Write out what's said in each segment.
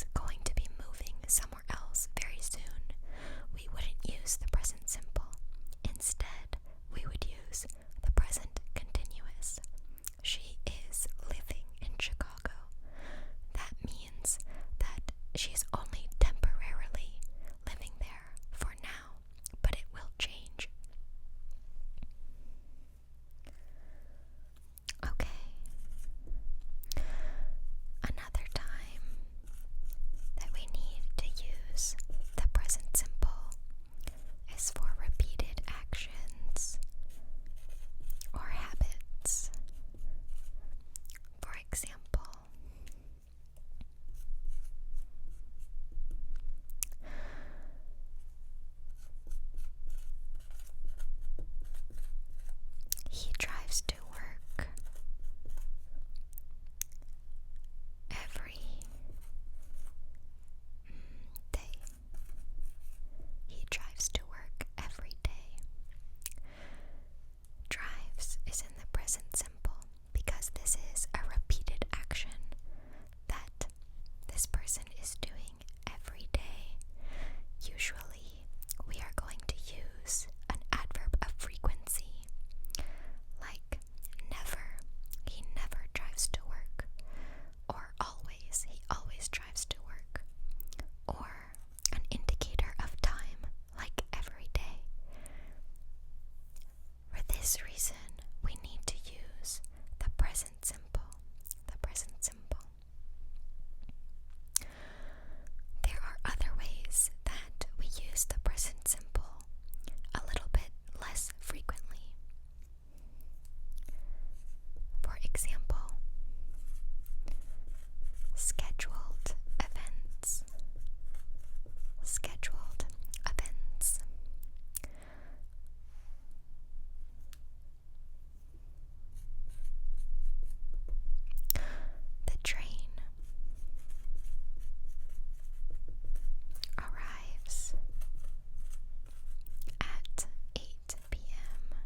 was going to be moving somewhere else very soon, we wouldn't use the present simple. Instead, we would use the present continuous. She is living in Chicago. That means that she's only temporarily living there for now, but it will change. Okay. Another time that we need to use the present simple is for repeated actions or habits. For example, he drives to work every day. He drives to work every day. Drives is in the present simple because this is a repeated action that this person is doing every day. Usually, we are going to use an adverb of frequency, like never, he never drives to work, or always, he always drives to work, or an indicator of time, like every day. For this reason, we need to use the present simple. The present simple. There are other ways that we use the present simple a little bit less frequently. For example, scheduled events. Scheduled events. The train arrives at 8 p.m.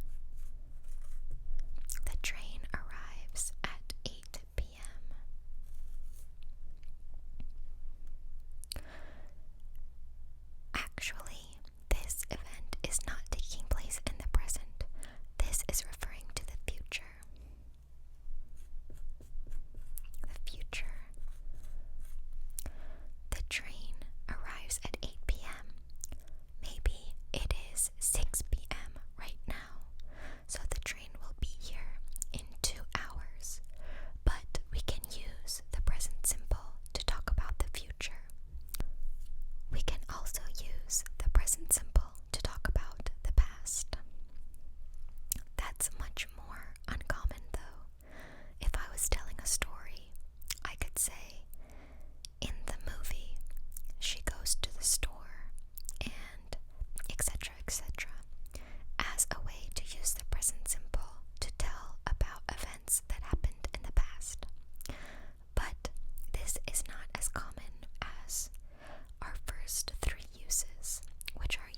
The train arrives at 8 p.m. Actually, this event is not taking place in the present. This is referring to the future. The future. The train arrives at 8 p.m. Maybe it is 6 p.m. right now, so the train will be here in 2 hours. But we can use the present simple to talk about the future. We can also use the present simple to talk about the past. That's much more uncommon though. If I was telling a story, I could say, in the movie, she goes to the store, and etc., etc., as a way to use the present simple to tell about events that happened in the past. But this is not as common as our first 3 uses, which are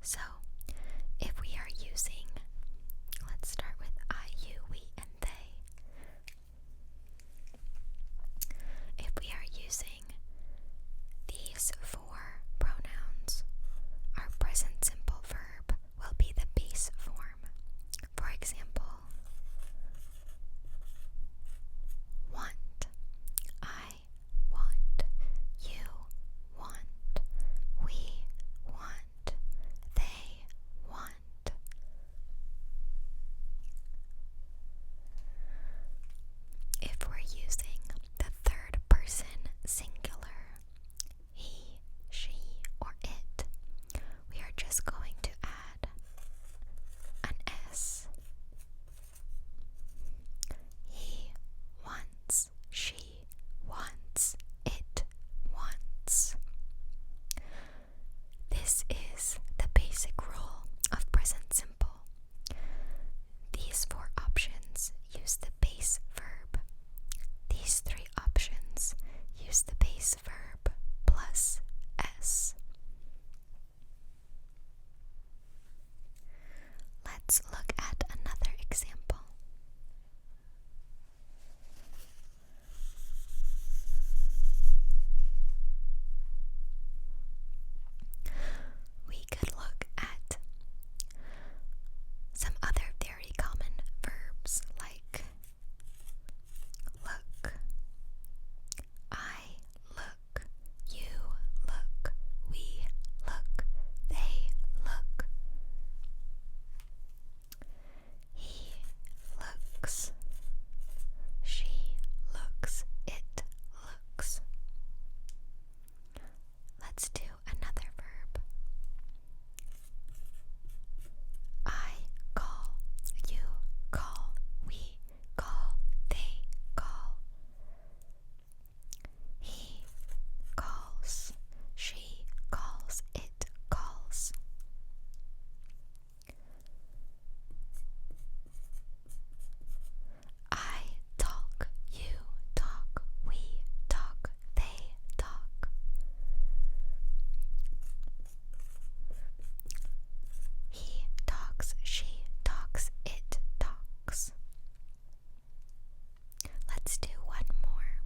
So, if we are using, let's start with I, you, we, and they. If we are using these four pronouns, our present simple verb will be the base form. For example, want, I want, you want, we want, they want. If we're using the third person singular, he, she, or it, we are just going to add an S. He wants, she wants, it wants. This is the basic rule of present simple. These four options use the base verb. These three options use the base verb plus S. Let's look at another example. We could look at some other very common verbs like look, I look, you look, we look, they look. He looks, she looks, it looks. Let's do another verb. I call, you call, we call, they call. He calls, she calls, it calls. I talk, you talk, we talk, they talk. He talks, she talks, it talks. Let's do one more.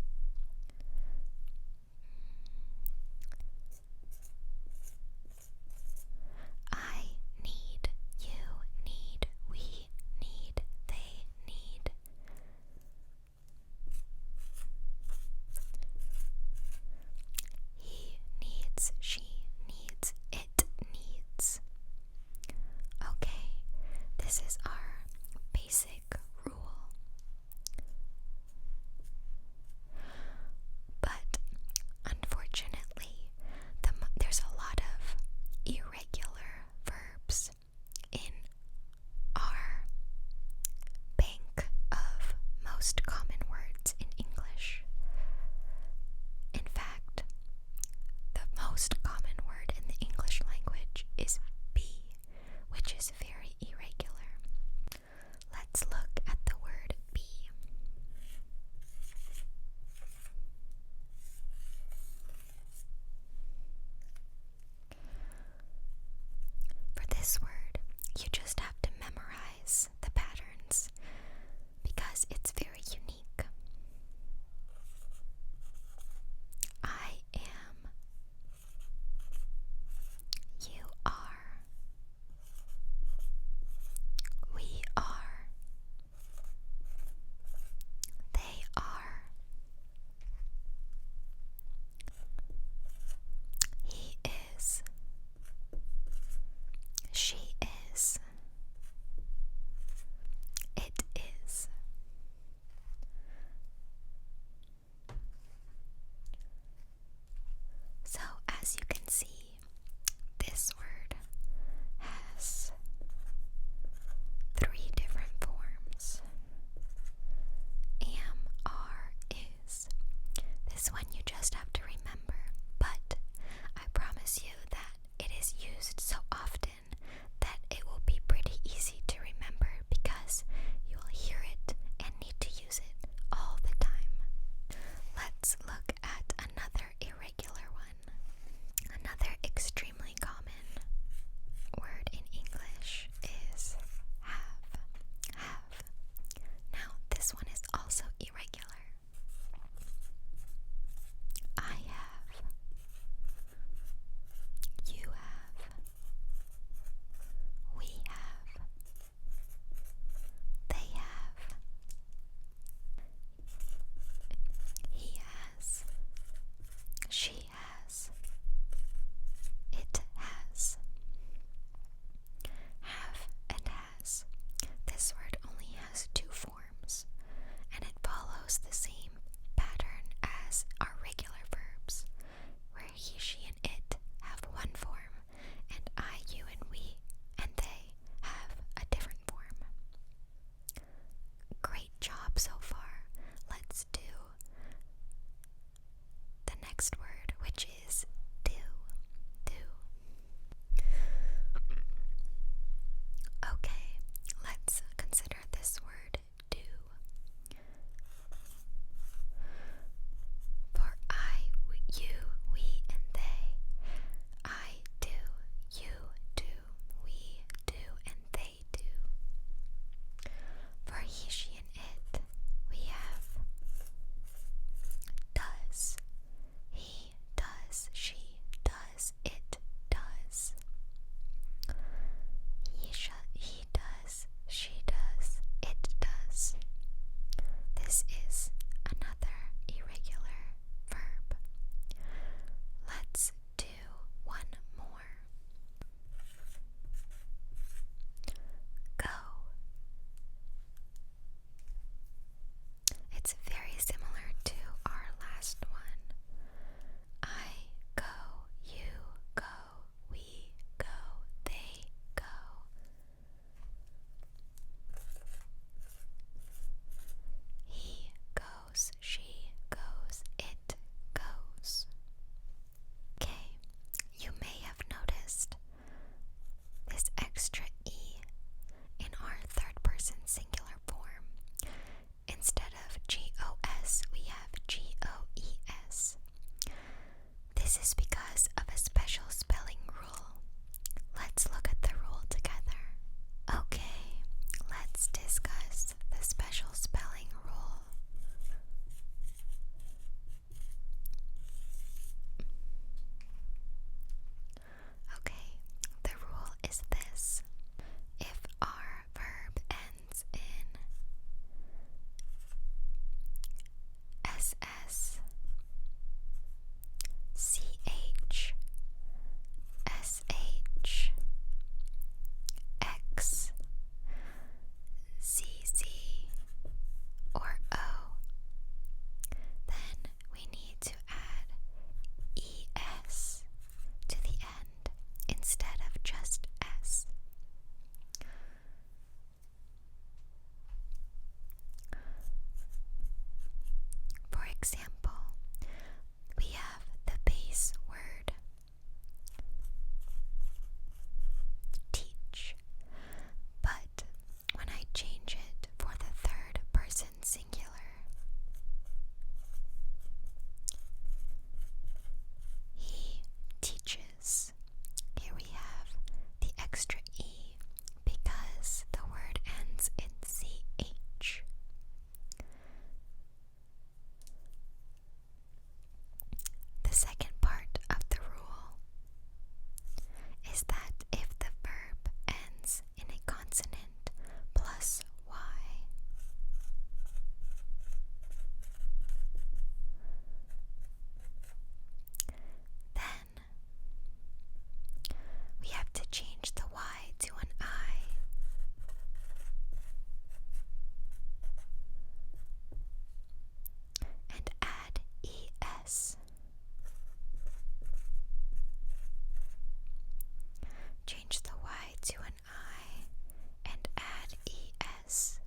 change the Y to an I and add ES.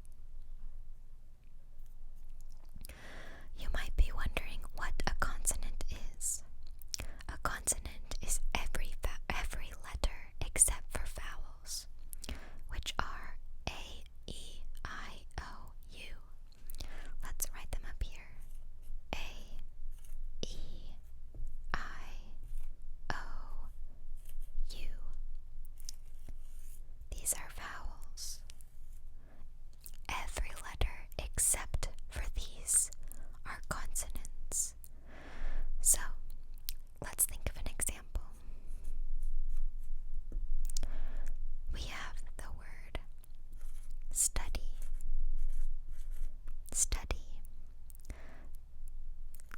You might be wondering what a consonant is. A consonant is every letter except for vowels, which are A, E, I, O, U. Let's write them up here. A, E, I, O, U. These are vowels. Every letter except for these are consonants. So, let's think of an example. We have the word study. Study.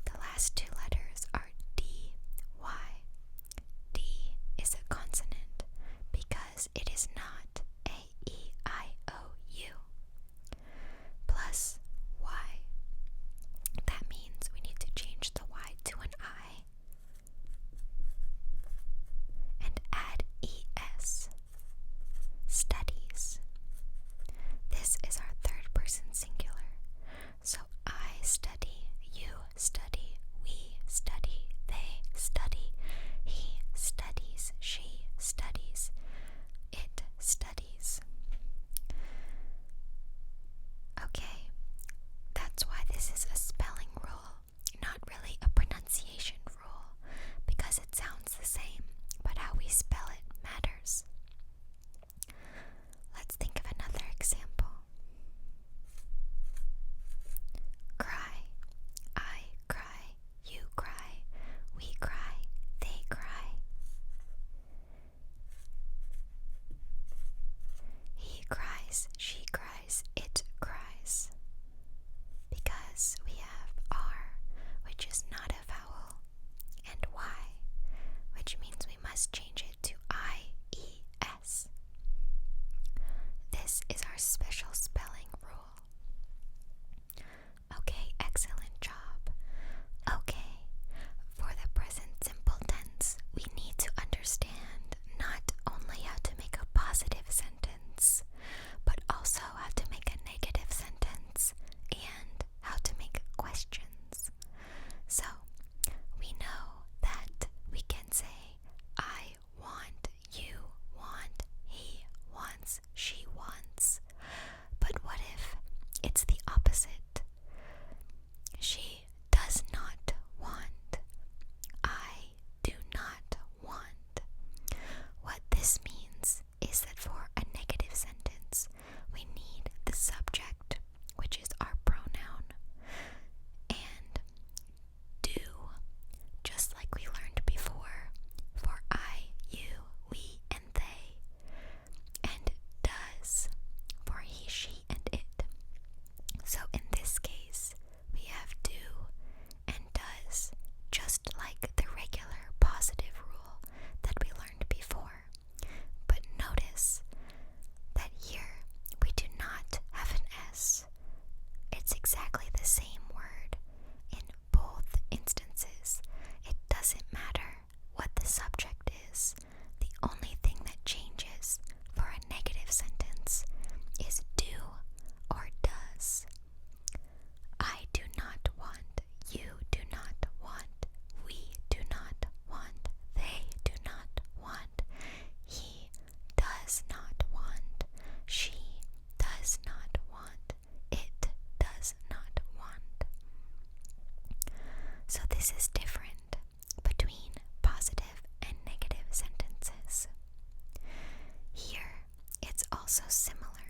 The last two letters are D, Y. D is a consonant because it is not A, E, I, O, U plus Y. That means we need to change the Y to an I and add ES. Studies. This is our third person singular. So I study, you study, we study, they study, he studies, she studies, it studies. Okay, that's why this is a spelling rule, not really a pronunciation rule, because it sounds the same, but how we spell it matters. Let's think of another example. Cry. I cry, you cry, we cry, they cry. He cries, she cries, it cries. Because we have R, which is not a vowel, and Y, which means we must change it to IES. This is our special spelling rule. Okay, excellent job. Okay, for the present simple tense, we need to understand not only how to make a positive sentence, but also how to make a negative sentence and how to make questions. So, we know that we can say, I want, you want, he wants, she wants. But what if it's the opposite? She does not want. I do not want. What this means is that for a negative sentence, we need the subject, which is our pronoun, and do, just like we learned before, for I, you, we, and they, and does for he, she, and it. So in this case, we have do and does, just like the regular positive rule that we learned before. But notice that here we do not have an S. It's exactly the same word in both instances. It doesn't matter what the subject is. The only thing that changes for a negative sentence is do or does. I do not want, you do not want, we do not want, they do not want, he does not want, she does not want, it does not want. So this is different between positive and negative sentences. Here, it's also similar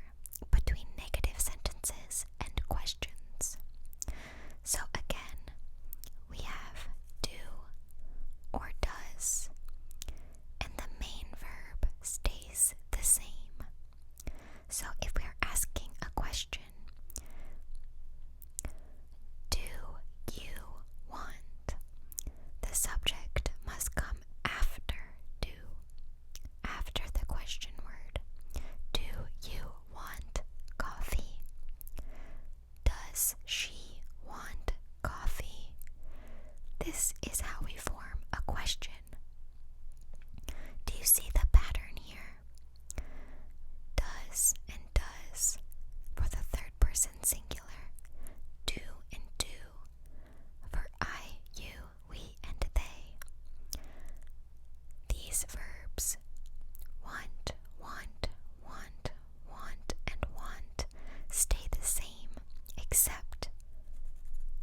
these verbs want, want, want, want, and want stay the same, except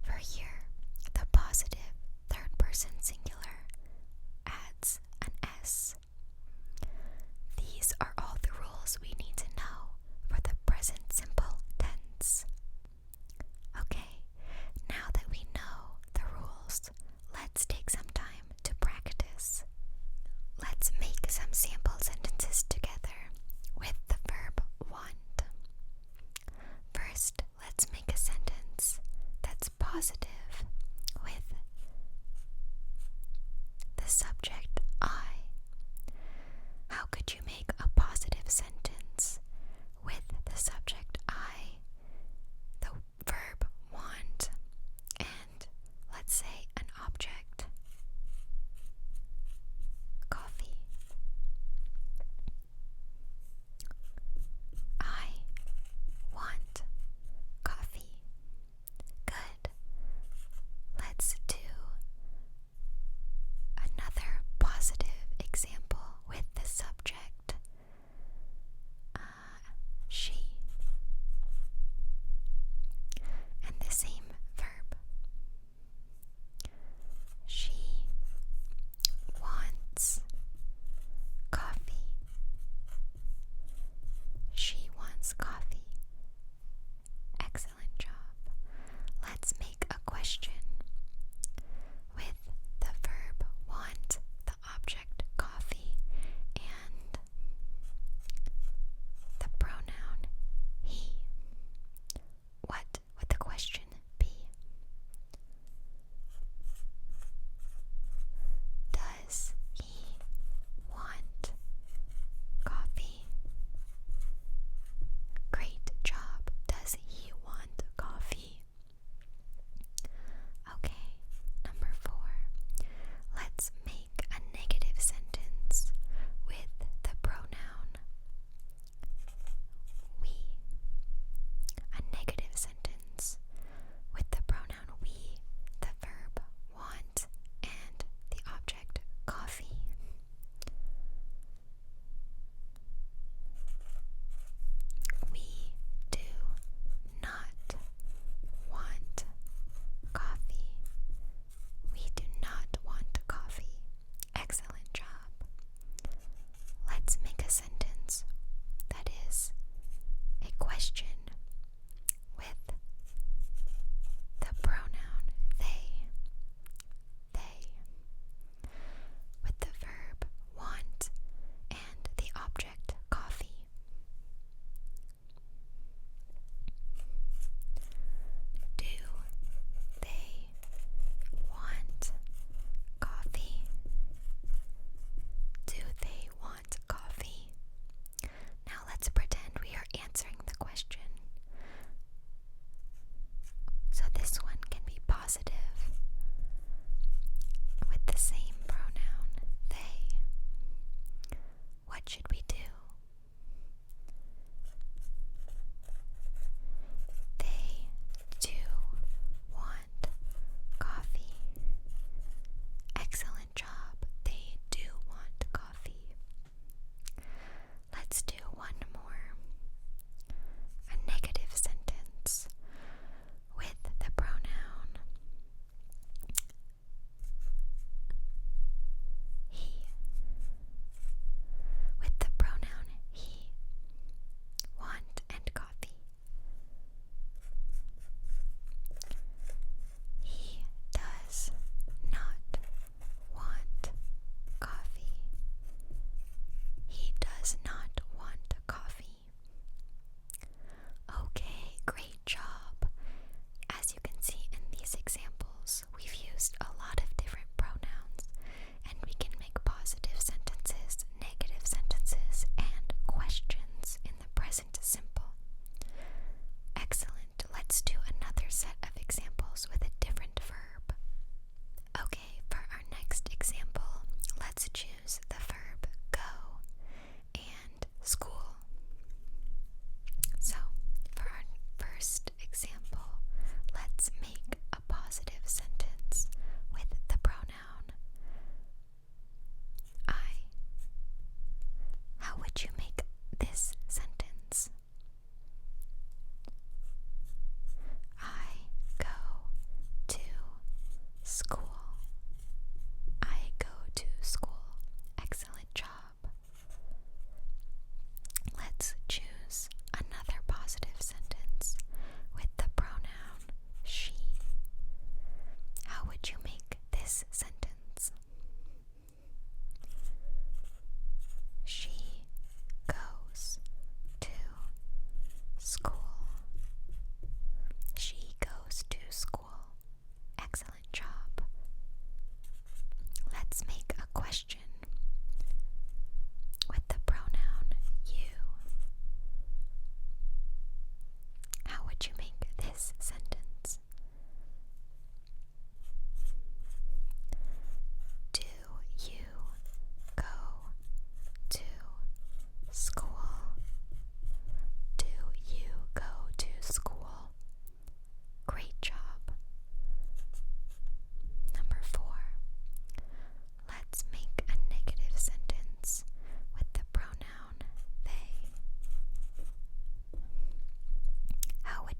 for here, the positive third person singular adds an S. These are all the rules we need to know for the present simple tense. Okay, now that we know the rules, let's take some time to practice. Let's make some sample sentences together with the verb want. First, let's make a sentence that's positive with the subject I. How could you make a positive sentence with the subject I, the verb want, and let's say an object, coffee? I want coffee. Good. Let's do another positive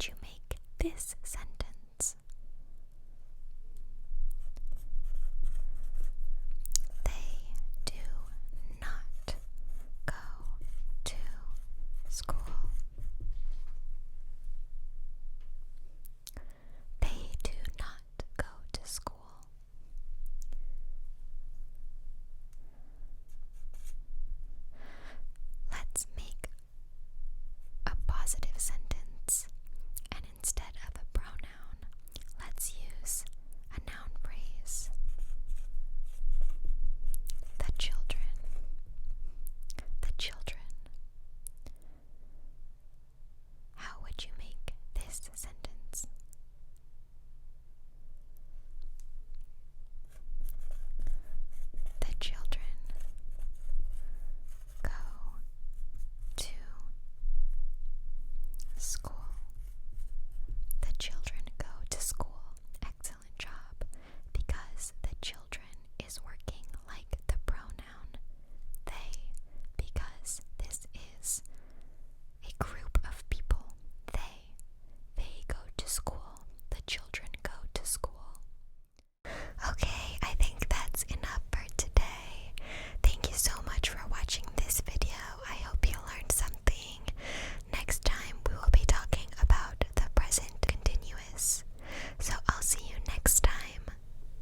would you make this sentence? They do not go to school. They do not go to school. Let's make